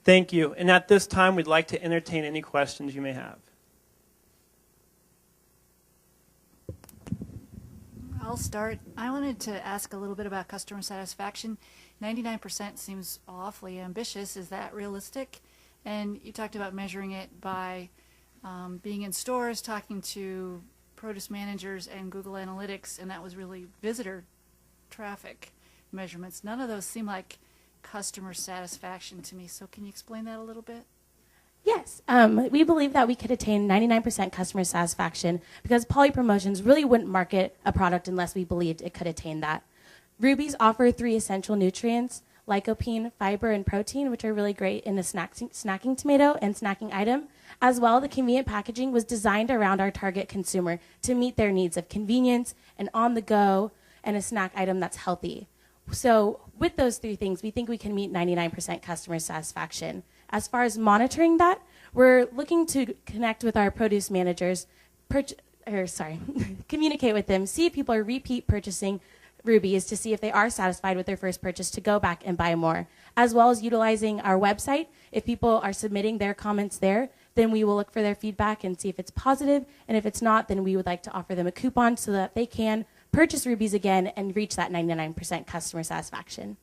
Thank you. And at this time, we'd like to entertain any questions you may have. I'll start. I wanted to ask a little bit about customer satisfaction. 99% seems awfully ambitious. Is that realistic? And you talked about measuring it by being in stores, talking to produce managers and Google Analytics, and that was really visitor traffic measurements. None of those seem like customer satisfaction to me. So can you explain that a little bit? Yes, we believe that we could attain 99% customer satisfaction because Poly Promotions really wouldn't market a product unless we believed it could attain that. Rubies offer 3 essential nutrients, lycopene, fiber, and protein, which are really great in a snacking tomato and snacking item. As well, the convenient packaging was designed around our target consumer to meet their needs of convenience and on the go and a snack item that's healthy. So with those 3 things, we think we can meet 99% customer satisfaction. As far as monitoring that, we're looking to connect with our produce managers, communicate with them, see if people are repeat purchasing rubies to see if they are satisfied with their first purchase to go back and buy more, as well as utilizing our website. If people are submitting their comments there, then we will look for their feedback and see if it's positive, and if it's not, then we would like to offer them a coupon so that they can purchase rubies again and reach that 99% customer satisfaction.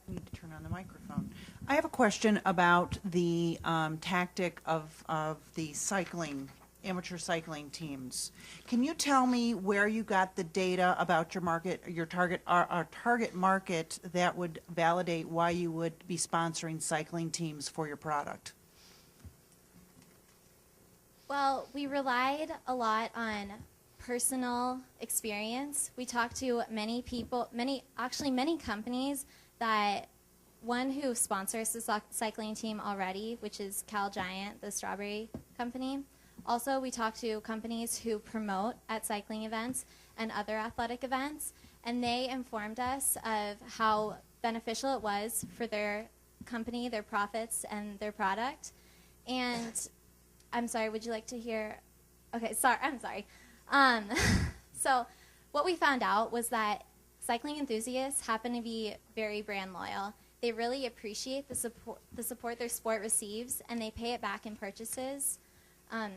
I need to turn on the microphone. I have a question about the tactic of the amateur cycling teams. Can you tell me where you got the data about your market, our target market, that would validate why you would be sponsoring cycling teams for your product? Well, we relied a lot on personal experience. We talked to many people, many companies that one who sponsors the cycling team already, which is Cal Giant, the strawberry company. Also, we talked to companies who promote at cycling events and other athletic events, and they informed us of how beneficial it was for their company, their profits, and their product. And I'm sorry, would you like to hear? Okay, I'm sorry. So what we found out was that cycling enthusiasts happen to be very brand loyal. They really appreciate the support their sport receives, and they pay it back in purchases.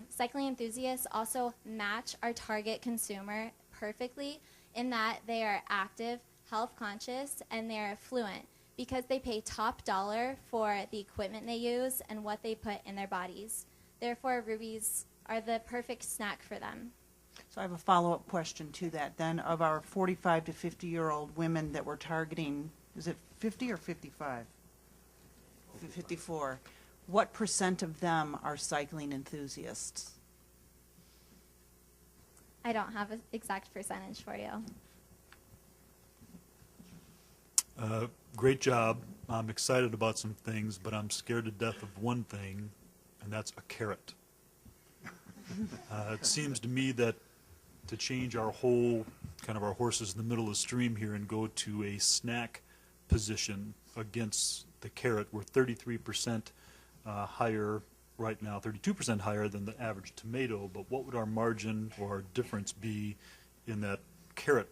Cycling enthusiasts also match our target consumer perfectly in that they are active, health conscious, and they're fluent because they pay top dollar for the equipment they use and what they put in their bodies. Therefore, rubies are the perfect snack for them. So I have a follow-up question to that then. Of our 45 to 50-year-old women that we're targeting, is it 50 or 55? 54. What % of them are cycling enthusiasts? I don't have an exact percentage for you. Great job. I'm excited about some things, but I'm scared to death of one thing, and that's a carrot. It seems to me that to change our whole, kind of our horses in the middle of the stream here and go to a snack position against the carrot, we're 33% higher right now, 32% higher than the average tomato, but what would our margin or our difference be in that carrot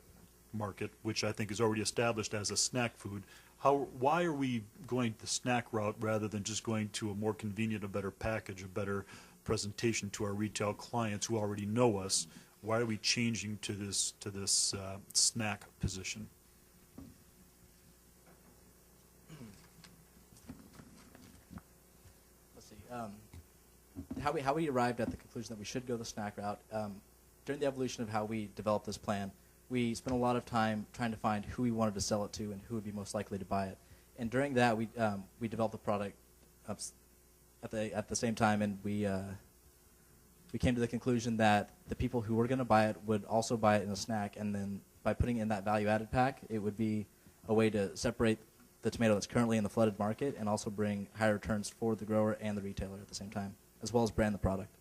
market, which I think is already established as a snack food? Why are we going the snack route rather than just going to a more convenient, a better package, a better presentation to our retail clients who already know us? Why are we changing to this snack position? Let's see. How we arrived at the conclusion that we should go the snack route. During the evolution of how we developed this plan, we spent a lot of time trying to find who we wanted to sell it to and who would be most likely to buy it. And during that, we developed the product at the same time, and we came to the conclusion that the people who were going to buy it would also buy it in a snack, and then by putting in that value-added pack, it would be a way to separate the tomato that's currently in the flooded market and also bring higher returns for the grower and the retailer at the same time, as well as brand the product.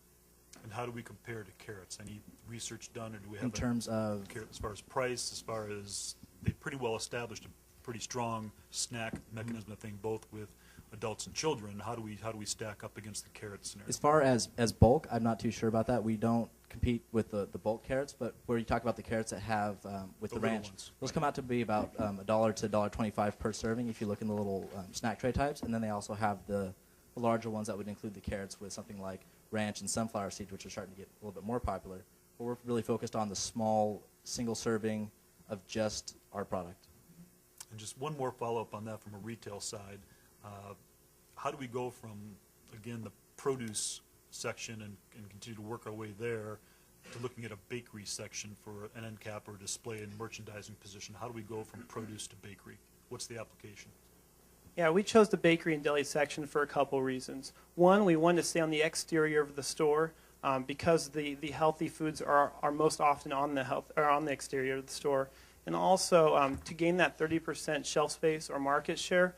And how do we compare to carrots? Any research done, or do we have in terms of as far as price, as far as they pretty well established a pretty strong snack mechanism, I think, both with adults and children, how do we stack up against the carrot scenario? As far as bulk, I'm not too sure about that. We don't compete with the bulk carrots, but where you talk about the carrots that have with The the little ranch, ones, those come out to be about $1 to $1.25 per serving if you look in the little snack tray types, and then they also have the larger ones that would include the carrots with something like ranch and sunflower seeds, which are starting to get a little bit more popular. But we're really focused on the small single serving of just our product. And just one more follow-up on that from a retail side. How do we go from, again, the produce section and continue to work our way there to looking at a bakery section for an end cap or display and merchandising position? How do we go from produce to bakery? What's the application? Yeah, we chose the bakery and deli section for a couple reasons. One, we wanted to stay on the exterior of the store because the healthy foods are most often on the exterior of the store. And also, to gain that 30% shelf space or market share,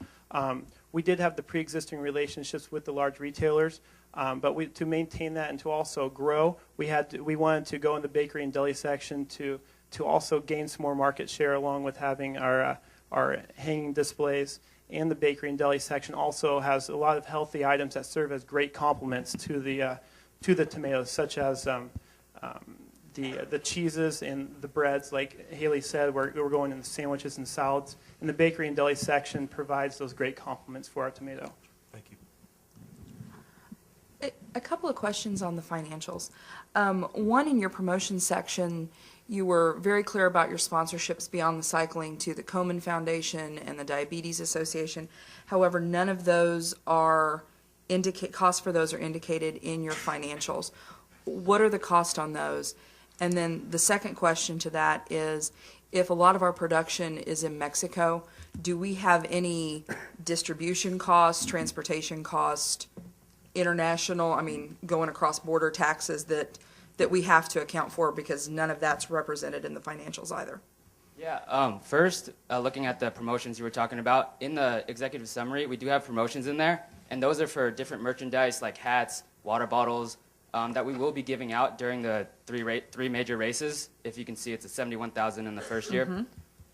we did have the pre-existing relationships with the large retailers, but to maintain that and to also grow, we wanted to go in the bakery and deli section to also gain some more market share, along with having our hanging displays. And the bakery and deli section also has a lot of healthy items that serve as great complements to the tomatoes, such as the cheeses and the breads. Like Haley said, we're going into sandwiches and salads. And the bakery and deli section provides those great complements for our tomato. Thank you. A couple of questions on the financials. One, in your promotion section, you were very clear about your sponsorships beyond the cycling to the Komen Foundation and the Diabetes Association. However, none of those are costs for those are indicated in your financials. What are the costs on those? And then the second question to that is, if a lot of our production is in Mexico, do we have any distribution costs, transportation costs, international, going across border taxes that we have to account for, because none of that's represented in the financials either? Yeah, first, looking at the promotions you were talking about, in the executive summary, we do have promotions in there, and those are for different merchandise like hats, water bottles, that we will be giving out during the three major races. If you can see, it's at $71,000 in the first year. Mm-hmm.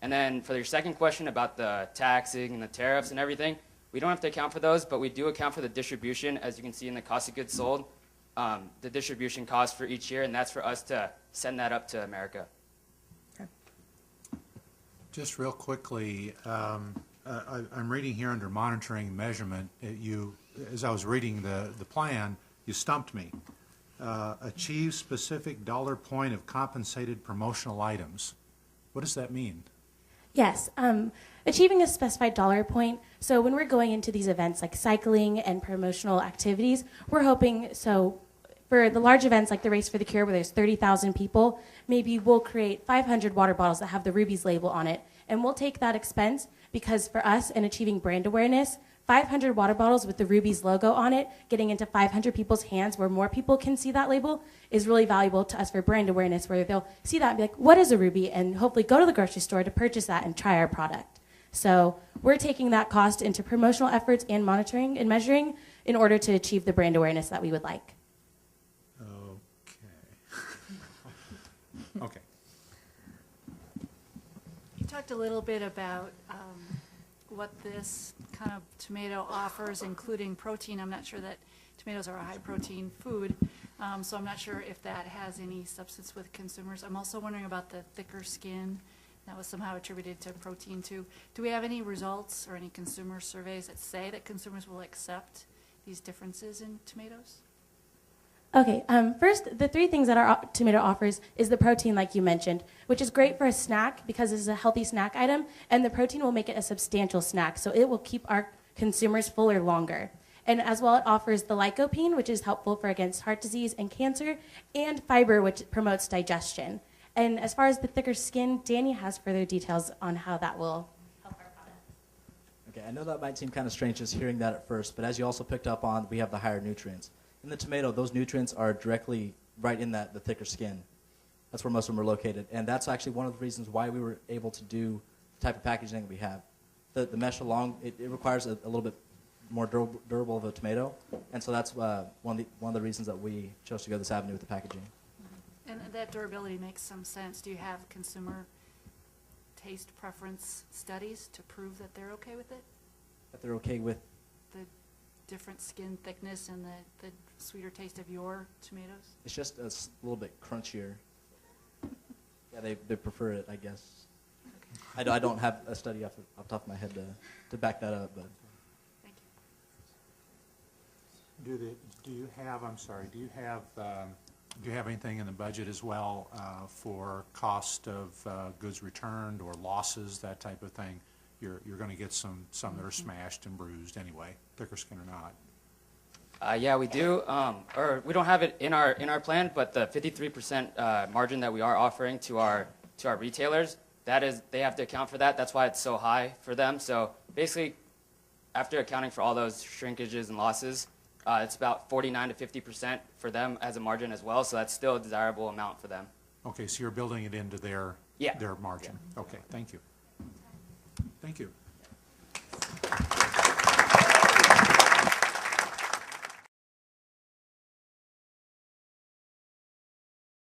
And then for your second question about the taxing and the tariffs and everything, we don't have to account for those, but we do account for the distribution, as you can see in the cost of goods sold, the distribution cost for each year, and that's for us to send that up to America. Okay. Just real quickly, I'm reading here under monitoring and measurement. As I was reading the plan, you stumped me. Achieve specific dollar point of compensated promotional items. What does that mean? Yes, achieving a specified dollar point. So when we're going into these events like cycling and promotional activities, we're hoping, so for the large events like the Race for the Cure, where there's 30,000 people, maybe we'll create 500 water bottles that have the Rubies label on it. And we'll take that expense because for us in achieving brand awareness, 500 water bottles with the Rubies logo on it, getting into 500 people's hands where more people can see that label is really valuable to us for brand awareness, where they'll see that and be like, what is a Ruby? And hopefully go to the grocery store to purchase that and try our product. So we're taking that cost into promotional efforts and monitoring and measuring in order to achieve the brand awareness that we would like. Okay. Okay. You talked a little bit about what this kind of tomato offers, including protein. I'm not sure that tomatoes are a high protein food, so I'm not sure if that has any substance with consumers. I'm also wondering about the thicker skin. That was somehow attributed to protein too. Do we have any results or any consumer surveys that say that consumers will accept these differences in tomatoes? Okay, first, the three things that our tomato offers is the protein, like you mentioned, which is great for a snack because it's a healthy snack item, and the protein will make it a substantial snack, so it will keep our consumers fuller longer. And as well, it offers the lycopene, which is helpful for against heart disease and cancer, and fiber, which promotes digestion. And as far as the thicker skin, Danny has further details on how that will help our product. Okay, I know that might seem kind of strange just hearing that at first, but as you also picked up on, we have the higher nutrients. In the tomato, those nutrients are directly right in the thicker skin. That's where most of them are located. And that's actually one of the reasons why we were able to do the type of packaging that we have. The mesh along, it requires a little bit more durable of a tomato. And so that's one of the reasons that we chose to go this avenue with the packaging. And that durability makes some sense. Do you have consumer taste preference studies to prove that they're okay with it? That they're okay with the different skin thickness and the sweeter taste of your tomatoes? It's just little bit crunchier. Yeah, they prefer it, I guess. I don't have a study off the top of my head to back that up, but. Thank you. Do you have, I'm sorry, do you have anything in the budget as well for cost of goods returned or losses, that type of thing? You're going to get some that are smashed and bruised anyway, thicker skin or not. Yeah, we do. Or we don't have it in our plan, but the 53% margin that we are offering to our retailers, that is, they have to account for that. That's why it's so high for them. So basically, after accounting for all those shrinkages and losses, it's about 49 to 50% for them as a margin as well. So that's still a desirable amount for them. Okay, so you're building it into their margin. Okay, thank you. Thank you.